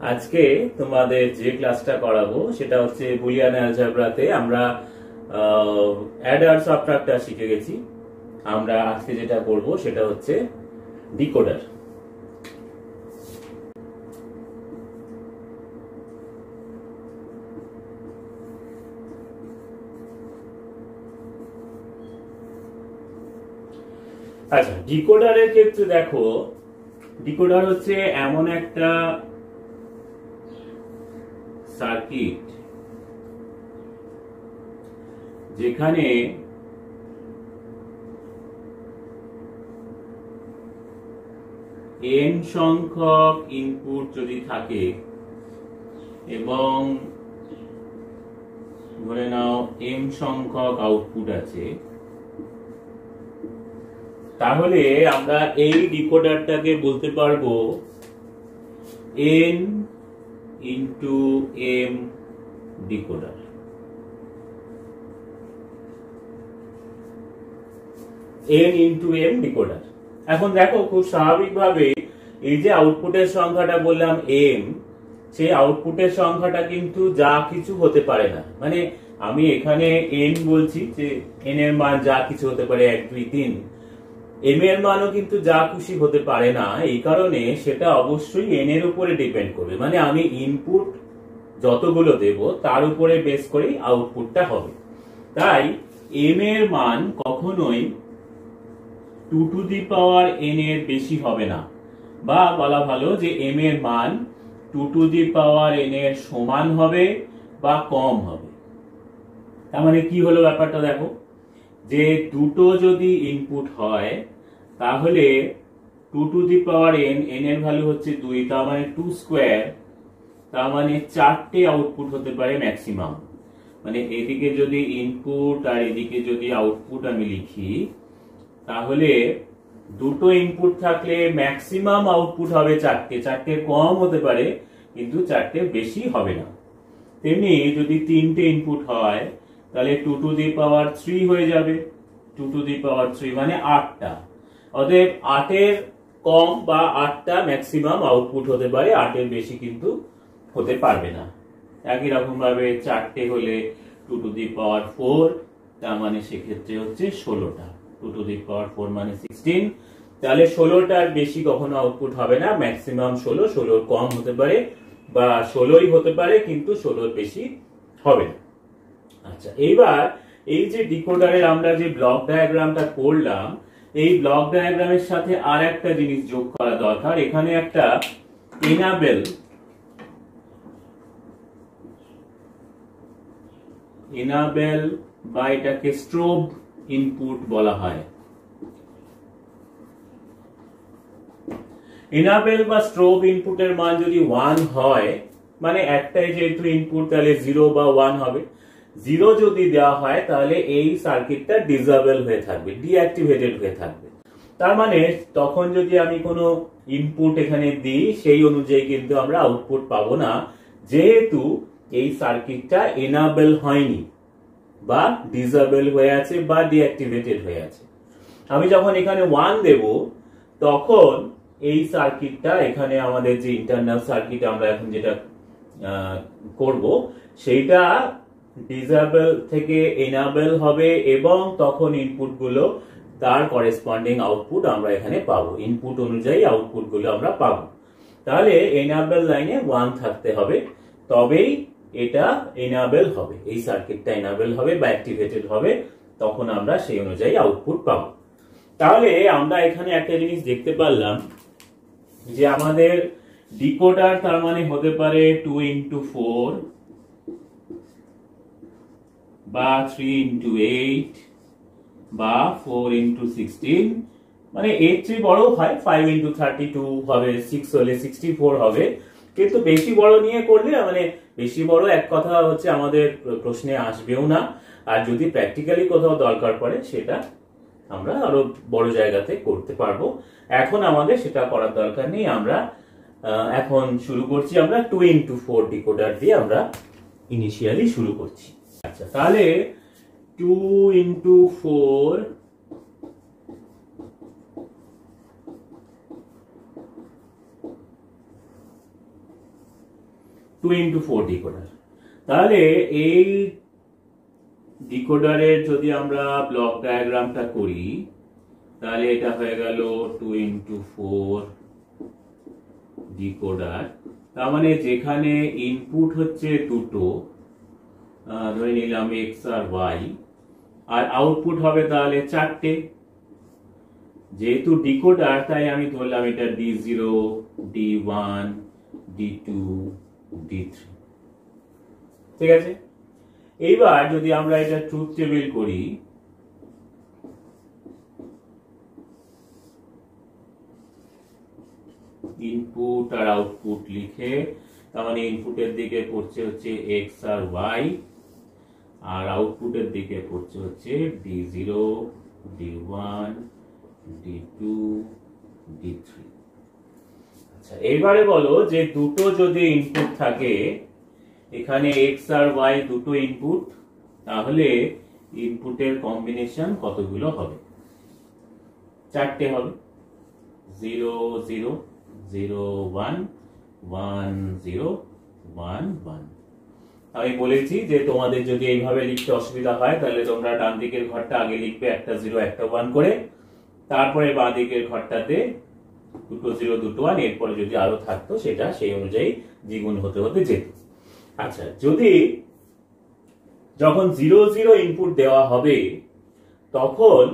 আজকে তোমাদের যে ক্লাসটা করাবো সেটা হচ্ছে বুলিয়ান অ্যালজেব্রাতে আমরা অ্যাডার সাবট্রাক্টর শিখে গেছি। আমরা আজকে যেটা করব সেটা হচ্ছে ডিকোডার। আচ্ছা, ডিকোডারের ক্ষেত্রে দেখো, ডিকোডার হচ্ছে এমন একটা সার্কিট যেখানে n সংখ্যক ইনপুট যদি থাকে এবং ধরে নাও m সংখ্যক আউটপুট আছে, তাহলে আমরা এই ডিকোডারটাকে বলতে পারবো n into m decoder. n into m decoder. এখন দেখো, খুব স্বাভাবিকভাবে এই যে আউটপুটের সংখ্যাটা বললাম m, সেই আউটপুটের সংখ্যাটা কিন্তু যা কিছু হতে পারে না। মানে আমি এখানে n বলছি যে n এর মান যা কিছু হতে পারে 1 2 3, m এর মানও কিন্তু যা খুশি হতে পারে না। এই কারণে সেটা অবশ্যই n এর উপরে ডিপেন্ড করবে। মানে আমি ইনপুট যতগুলো দেব তার উপরে বেস করে আউটপুটটা হবে। তাই m এর মান কখনোই 2 টু দি পাওয়ার n এর বেশি হবে না, বা বলা ভালো যে m এর মান 2 টু দি পাওয়ার n এর সমান হবে বা কম হবে। তার মানে কি হলো ব্যাপারটা দেখো, যে দুটো যদি ইনপুট হয় তাহলে 2 to the power n, n এর ভ্যালু হচ্ছে 2, তার মানে 2 স্কয়ার, তার মানে 4টে আউটপুট হতে পারে ম্যাক্সিমাম। মানে এদিকে যদি ইনপুট আর এদিকে যদি আউটপুট আমি লিখি, তাহলে দুটো ইনপুট থাকলে ম্যাক্সিমাম আউটপুট হবে 4টে। 4টে কম হতে পারে কিন্তু 4টে বেশি হবে না। তেমনি যদি 3টে ইনপুট হয় তাহলে 2 টু দি পাওয়ার 3 হয়ে যাবে। 2 টু দি পাওয়ার 3 মানে 8টা। অতএব 8এর কম বা 8টা ম্যাক্সিমাম আউটপুট হতে পারে, 8এর বেশি কিন্তু হতে পারবে না। একই রকম ভাবে 4টে হলে 2 টু দি পাওয়ার 4, তার মানে সেক্ষেত্রে হচ্ছে 16টা। 2 টু দি পাওয়ার 4 মানে 16, তাহলে 16টার বেশি কখনো আউটপুট হবে না। ম্যাক্সিমাম 16, 16 কম হতে পারে বা 16ই হতে পারে কিন্তু 16 বেশি হবে না। আচ্ছা, এইবার এই যে ডিকোডারের আমরা যে ব্লক ডায়াগ্রামটা করলাম, এই ব্লক ডায়াগ্রামের সাথে আর একটা জিনিস যোগ করা দরকার। এখানে একটা এনাবেল বা এটাকে স্ট্রোব ইনপুট বলা হয়। এনাবেল বা স্ট্রোব ইনপুটের মান যদি 1 হয়, মানে একটাই যেহেতু ইনপুট তাহলে 0 বা 1 হবে। 0 যদি দেওয়া হয় তাহলে এই সার্কিটটা ডিসেবল হয়ে থাকবে, ডিঅ্যাক্টিভেটেড হয়ে থাকবে। তার মানে তখন যদি আমি কোনো ইনপুট এখানে দিই সেই অনুযায়ী কিন্তু আমরা আউটপুট পাবো না, যেহেতু এই সার্কিটটা এনাবেল হয়নি বা ডিসেবল হয়ে আছে বা ডিঅ্যাক্টিভেটেড হয়ে আছে। আমি যখন এখানে 1 দেব তখন এই সার্কিটটা, এখানে আমাদের যে ইন্টারনাল সার্কিট আমরা এখন যেটা করব সেইটা ডিসেবল থেকে এনাবেল হবে এবং তখন ইনপুট গুলো তার করেসপন্ডিং আউটপুট আমরা এখানে পাবো। ইনপুট অনুযায়ী আউটপুট গুলো আমরা পাবো। তাহলে এনাবেল লাইনে 1 থাকতে হবে, তবেই এটা এনাবেল হবে, এই সার্কিটটা এনাবেল হবে বা অ্যাক্টিভেটেড হবে, তখন আমরা সেই অনুযায়ী আউটপুট পাবো। তাহলে আমরা এখানে একটা জিনিস দেখতে পারলাম যে আমাদের ডিকোডার তার মানে হতে পারে 2 ইন্টু 4 বা 3 ইন্টু 8 বা 4 ইন্টু 16, মানে এর চেয়ে বড় হয় 5 ইন্টু 32 হবে, 6 হলে 64 হবে। কিন্তু বেশি বড় নিয়ে করলে, মানে বেশি বড় এক কথা হচ্ছে আমাদের প্রশ্নে আসবেও না। আর যদি প্র্যাকটিক্যালি কোথাও দরকার পড়ে সেটা আমরা আরো বড় জায়গাতে করতে পারবো। এখন আমাদের সেটা করার দরকার নেই। আমরা এখন শুরু করছি, আমরা 2 ইন্টু 4 ডিকোডার দিয়ে আমরা ইনিশিয়ালি শুরু করছি। আচ্ছা, তাহলে 2 ইন্টু 4 2 2x4 ডিকোডার। তাহলে এই ডিকোডারের যদি আমরা ব্লক ডায়াগ্রামটা করি তাহলে এটা হয়ে গেল 2x4 ডিকোডার। তার মানে যেখানে ইনপুট হচ্ছে দুটো, ধরে নিলাম এক্স আর ওয়াই, আর আউটপুট হবে তাহলে চারটে। যেহেতু ডিকোডার তাই আমি ধরলাম এটা D0, D1, D2, D3। ঠিক আছে, এইবার যদি আমরা এটা ট্রুথ টেবিল করি, ইনপুট আর আউটপুট লিখে, তার মানে ইনপুটের দিকে পড়ছে হচ্ছে এক্স আর ওয়াই, আর আউটপুটের দিকে পড়ছে হচ্ছে D0, D1, D2, D3। আচ্ছা, এবারে বলো যে দুটো যদি ইনপুট থাকে, এখানে এক্স আর ওয়াই দুটো ইনপুট, তাহলে ইনপুটের কম্বিনেশন কতগুলো হবে? চারটে হবে। 0 0 0 1 1 0 1 1। আমি বলেছি যে তোমাদের যদি এইভাবে লিখতে অসুবিধা হয় তাহলে তোমরা ডান দিকের ঘরটা আগে লিখবে একটা 0 একটা 1 করে, তারপরে বাঁ দিকের ঘরটাতে দুটো 0 দুটো 1, এরপরে যদি আরো থাকতো সেটা সেই অনুযায়ী দ্বিগুণ হতে হতে যেত। আচ্ছা, যদি যখন 0 0 ইনপুট দেওয়া হবে তখন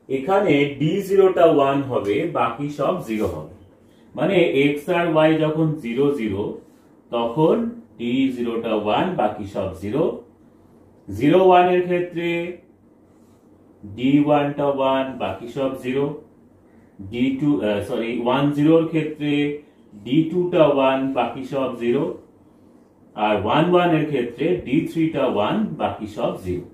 এখানে D0 টা 1 হবে, বাকি সব 0 হবে। মানে x আর y যখন 0 0 তখন D0 টা 1, বাকি সব 0। 0 1 এর ক্ষেত্রে D1 টা 1, বাকি সব 0। D2 সরি 1 0 এর ক্ষেত্রে D2 টা 1, বাকি সব 0। আর 1 1 এর ক্ষেত্রে D3 টা 1, বাকি সব 0।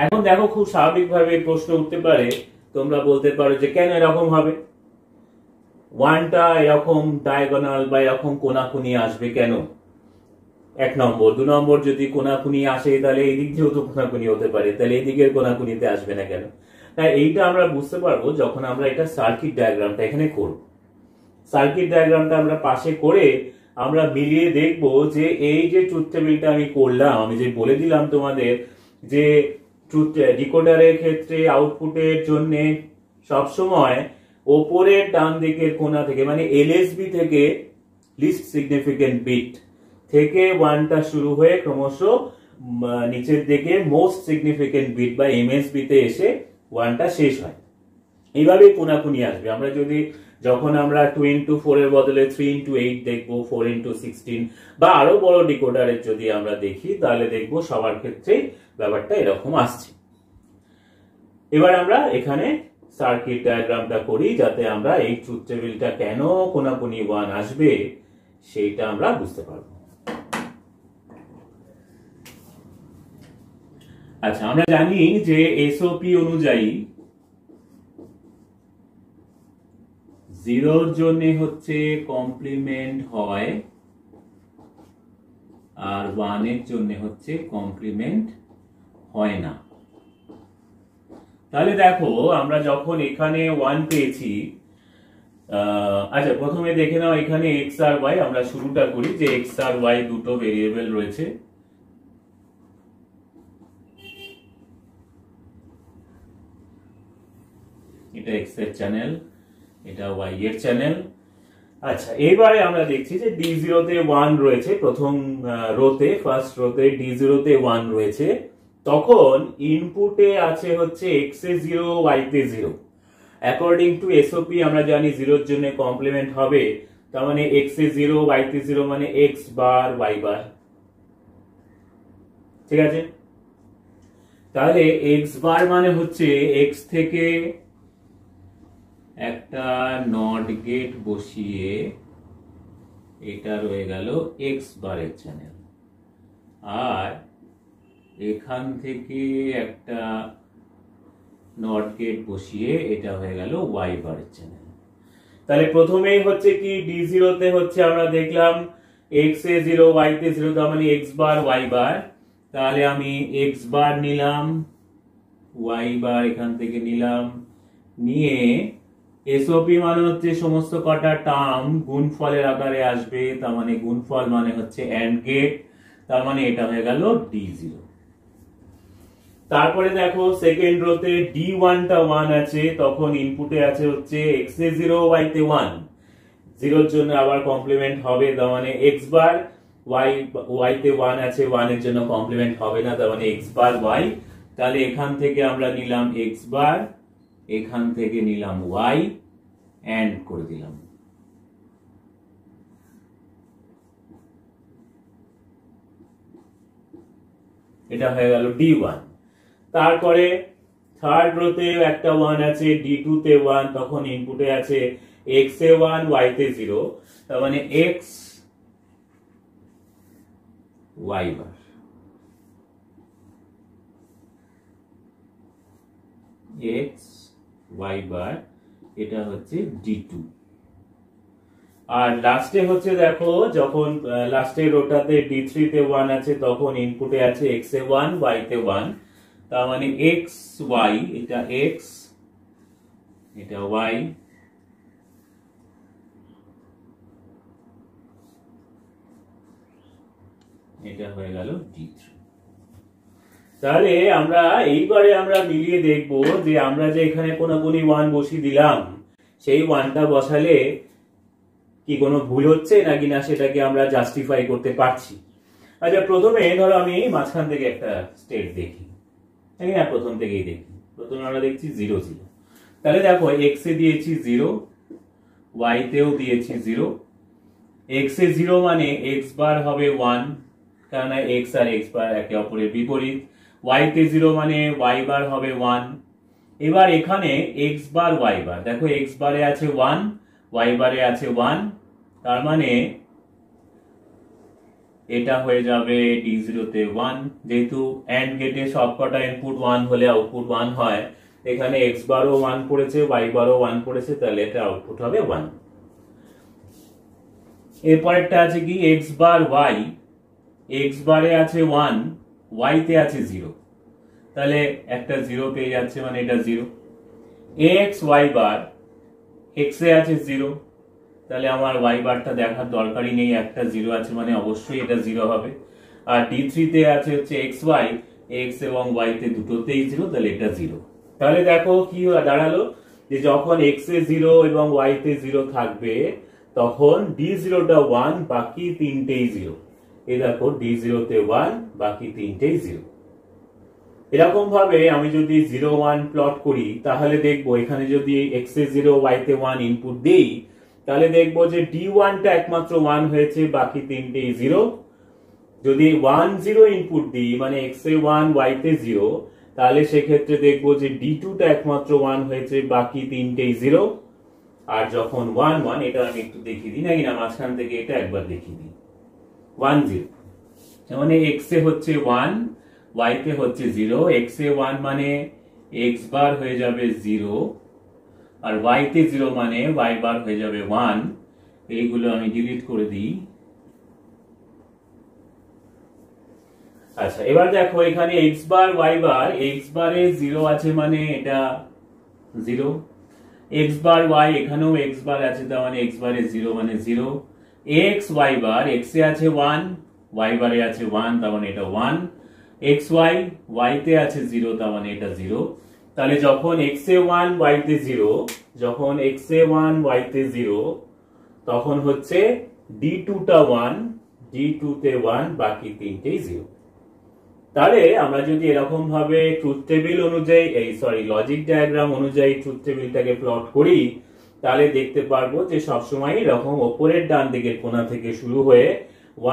এখন দেখো, খুব স্বাভাবিকভাবে প্রশ্ন উঠতে পারে, তোমরা বলতে পারো যে কেন এরকম হবে, 1টা এরকম ডায়াগোনাল বা এরকম কোনাকুনি আসবে কেন? 1 নম্বর। 2 নম্বর, যদি কোনাকুনি আসে তাহলে এই দিক দিয়েও তো কোনাকুনি হতে পারে, তাহলে এই দিকের কোনাকুনিতে আসবে না কেন? তাই এইটা আমরা বুঝতে পারবো যখন আমরা এটা সার্কিট ডায়াগ্রামটা এখানে করব। সার্কিট ডায়াগ্রামটা আমরা পাশে করে আমরা মিলিয়ে দেখব যে এই যে ট্রুথ টেবিলটা আমি করলাম, আমি যে বলে দিলাম তোমাদের যে ট্রুথ ডিকোডারের ক্ষেত্রে আউটপুটের জন্য সবসময় ওপরের ডান দিকের কোণা থেকে, মানে এলএসবি থেকে, লিস্ট সিগনিফিকেন্ট বিট থেকে 1টা শুরু হয়ে ক্রমশ নিচের দিকে মোস্ট সিগনিফিকেন্ট বিট বা এমএসবি তে এসে 1টা শেষ হয়। এইভাবেই কোনাকুনি আসবে। আমরা যদি যখন আমরা 2x4 এর বদলে 3x8 দেখবো, 4x16 বা আরো বড় ডিকোডারের যদি আমরা দেখি তাহলে দেখবো সবার ক্ষেত্রে ব্যাপারটা এরকম আসছে। এবার আমরা এখানে সার্কিট ডায়াগ্রামটা করি যাতে আমরা এই ট্রুথ টেবিলটা কেন কোনাকুনি 1 আসবে সেইটা আমরা বুঝতে পারবো। আচ্ছা, আমরা জানি যে এসওপি অনুযায়ী 0 এর জন্য হচ্ছে কমপ্লিমেন্ট হয় আর 1 এর জন্য হচ্ছে কমপ্লিমেন্ট হয় না। তাহলে দেখো, আমরা যখন এখানে 1 পেয়েছি, আচ্ছা প্রথমে দেখে নাও এখানে x আর y, আমরা শুরুটা করি যে x আর y দুটো ভেরিয়েবল রয়েছে। এটা x এর চ্যানেল, এটা y এর চ্যানেল। আচ্ছা, এবারে আমরা দেখছি যে D0 তে 1 রয়েছে, প্রথম রোতে, ফার্স্ট রোতে D0 তে 1 রয়েছে। তখন ইনপুটে আছে হচ্ছে x এ 0, y তে 0। অ্যাকর্ডিং টু এসওপি আমরা জানি 0 এর জন্য কমপ্লিমেন্ট হবে, তার মানে x এ 0, y তে 0, মানে x বার y বার। ঠিক আছে, তাহলে x বার মানে হচ্ছে x থেকে একটা নট গেট বসিয়ে এটা রয়ে গেল x বারের চ্যানেল, আর এখান থেকে একটা নট গেট বসিয়ে এটা হয়ে গেল y বারের চ্যানেল। তাহলে প্রথমেই হচ্ছে কি D0 তে হচ্ছে আমরা দেখলাম x এ 0, y তে 0, তার মানে x বার y বার। তাহলে আমি x বার নিলাম, y বার এখান থেকে নিলাম, নিয়ে এসওপি মানে হচ্ছে সমস্ত কটা টার্ম গুণফলের আকারে আসবে, তার মানে গুণফল মানে হচ্ছে এন্ড গেট, তার মানে এটা হয়ে গেল D0। তারপরে দেখো সেকেন্ড রোতে D1 টা 1 আছে, তখন ইনপুটে আছে হচ্ছে x এ 0 y তে 1, 0 এর জন্য আবার কমপ্লিমেন্ট হবে, তার মানে x বার, y তে 1 আছে, 1 এর জন্য কমপ্লিমেন্ট হবে না, তার মানে x বার y। তাহলে এখান থেকে আমরা নিলাম x বার, এখান থেকে নিলাম y, এন্ড করে দিলাম। এটা হয়ে গেল D1। তারপরে থার্ড রোতে একটা 1 আছে, D2 তে 1, তখন ইনপুটে আছে x এ 1 y তে 0, তার মানে x y বার, x y বার, এটা হচ্ছে D2। আর লাস্টে হচ্ছে দেখো যখন লাস্টের রোটাতে D3 তে 1 আছে, তখন ইনপুটে আছে x এ 1 y তে 1, তার মানে x y, এটা x, এটা y, এটা হয়ে গেল D3। তাহলে আমরা এইবারে আমরা মিলিয়ে দেখব যে আমরা যে এখানে কোনাকুনি 1 বসিয়ে দিলাম, সেই 1টা বসালে কি কোনো ভুল হচ্ছে নাকি না সেটাকে আমরা জাস্টিফাই করতে পারছি। আচ্ছা, প্রথমে ধরো আমি মাঝখান থেকে একটা স্টেট দেখি, তাই না? প্রথম থেকেই দেখি, প্রথমে আমরা দেখছি 0 0। তাহলে দেখো x এ দিয়েছি 0, y তেও দিয়েছি 0। x এ 0 মানে x বার হবে 1, কারণ x আর x বার একে অপরের বিপরীত। y তে 0 মানে y বার হবে 1। এবার এখানে x বার y বার, দেখো x বারে আছে 1, y বারে আছে 1, তার মানে এটা হয়ে যাবে D0 তে 1। যেহেতু এন্ড গেটে সবকটা ইনপুট 1 হলে আউটপুট 1 হয়, এখানে x বারও 1 পড়েছে, y বারও 1 পড়েছে, তাহলে এটা আউটপুট হবে 1। এরপরেরটা আছে কি x বার y, x বারে আছে 1, y তে আছে 0, তাহলে একটা 0 পেয়ে যাচ্ছে, মানে এটা 0। x y বার, x এ আছে 0, তাহলে আমার y বারটা দেখার দরকারই নেই, একটা 0 আছে মানে অবশ্যই এটা 0 হবে। আর D3 তে আছে হচ্ছে xy, x এবং y তে দুটোতেই 0, তাহলে এটা 0। তাহলে দেখো কি দাঁড়ালো যে যখন x এ 0 এবং y তে 0 থাকবে, তখন D0 টা 1, বাকি তিনটেই 0। এই দেখো D0 তে 1, বাকি তিনটেই 0। এরকম ভাবে আমি যদি 0 1 প্লট করি, তাহলে দেখবো এখানে যদি x এ 0 y তে 1 ইনপুট দেই, তাহলে দেখবো যে D1 টা একমাত্র 1 হয়েছে, বাকি তিনটেই 0। যদি 1 0 ইনপুট দিই, মানে x এ 1 y তে 0, তাহলে সেক্ষেত্রে দেখবো যে D2 টা একমাত্র 1 হয়েছে, বাকি তিনটেই 0। আর যখন 1 1, এটা আমি একটু দেখিয়ে দিই নাকি না, মাঝখান থেকে এটা একবার দেখিয়ে দিই। 1 0, মানে x এ হচ্ছে 1, y তে হচ্ছে 0। x এ 1 মানে x বার হয়ে যাবে 0, আর y তে 0 মানে y বার হয়ে যাবে 1। এইগুলো আমি ডিলিট করে দিই। আচ্ছা, এবার দেখো এখানে x বার y বার, x বারে 0 আছে মানে এটা 0, x বার y, এখানেও x বার আছে, তার মানে x বারে 0 মানে 0। x y বার, x এ আছে 1, y বারে আছে 1, তার মানে এটা 1। x y, y তে আছে 0, তার মানে এটা 0। তাহলে যখন x এ 1 y তে 0, যখন x এ 1 y তে 0, তখন হচ্ছে D2 টা 1, D2 তে 1, বাকি তিনটেই 0। তাহলে আমরা যদি এরকম ভাবে ট্রুথ টেবিল অনুযায়ী, লজিক ডায়াগ্রাম অনুযায়ী ট্রুথ টেবিলটাকে প্লট করি, তাহলে দেখতে পারবো যে সবসময় এরকম ওপরের ডান দিকের কোণা থেকে শুরু হয়ে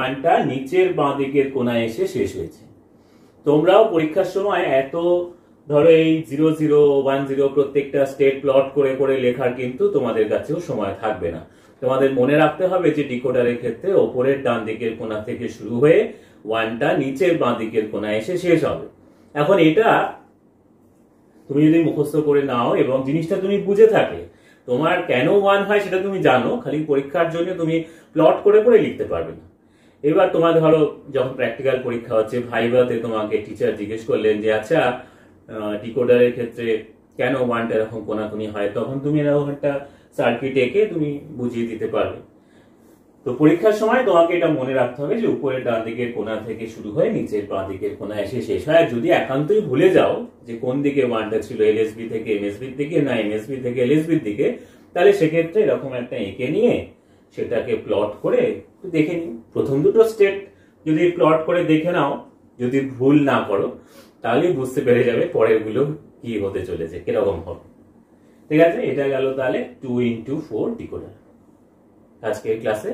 1টা নিচের বাঁ দিকের কোণায় এসে শেষ হয়েছে। তোমরাও পরীক্ষার সময় এত ধরো এই 0 0 1 0 প্রত্যেকটা স্টেট প্লট করে করে লেখার কিন্তু তোমাদের কাছেও সময় থাকবে না। তোমাদের মনে রাখতে হবে যে ডিকোডারের ক্ষেত্রে ওপরের ডান দিকের কোণা থেকে শুরু হয়ে 1টা নিচের বাঁ দিকের কোণায় এসে শেষ হবে। এখন এটা তুমি যদি মুখস্থ করে নাও এবং জিনিসটা তুমি বুঝে থাকে, তোমার কেন 1 হয় সেটা তুমি জানো, খালি পরীক্ষার জন্য তুমি প্লট করে করে লিখতে পারবে না। এবার তোমার ধরো যখন প্র্যাকটিক্যাল পরীক্ষা হচ্ছে, ভাইভাতে তোমাকে টিচার জিজ্ঞেস করলেন যে আচ্ছা ডিকোডারের ক্ষেত্রে কেন ওয়ানটা এরকম কোনাকুনি হয়, তখন তুমি এরকম একটা সার্কিট এঁকে তুমি বুঝিয়ে দিতে পারবে। তো পরীক্ষার সময় তোমাকে এটা মনে রাখতে হবে যে উপরের ডান দিকের কোণা থেকে শুরু হয়ে নিচের বাঁ দিকের কোণা এসে শেষ হয়। আর যদি একান্তই ভুলে যাও যে কোন দিকে ওয়ানটা ছিল, এলএসবি থেকে এমএসবির দিকে না এমএসবি থেকে এলএসবির দিকে, তাহলে সেক্ষেত্রে এরকম একটা এঁকে নিয়ে সেটাকে প্লট করে একটু দেখে নিও। প্রথম দুটো স্টেপ যদি প্লট করে দেখে নাও, যদি ভুল না করো, তাহলে বুঝতে পেরে যাবে পরের গুলো কি হতে চলেছে, কিরকম হবে। ঠিক আছে, এটা গেল তাহলে 2x4 ডিকোডার। আজকের ক্লাসে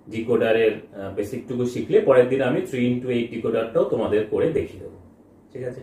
ডিকোডারের বেসিকটুকু শিখলে পরের দিন আমি 3x8 ডিকোডারটাও তোমাদের করে দেখিয়ে দেবো। ঠিক আছে।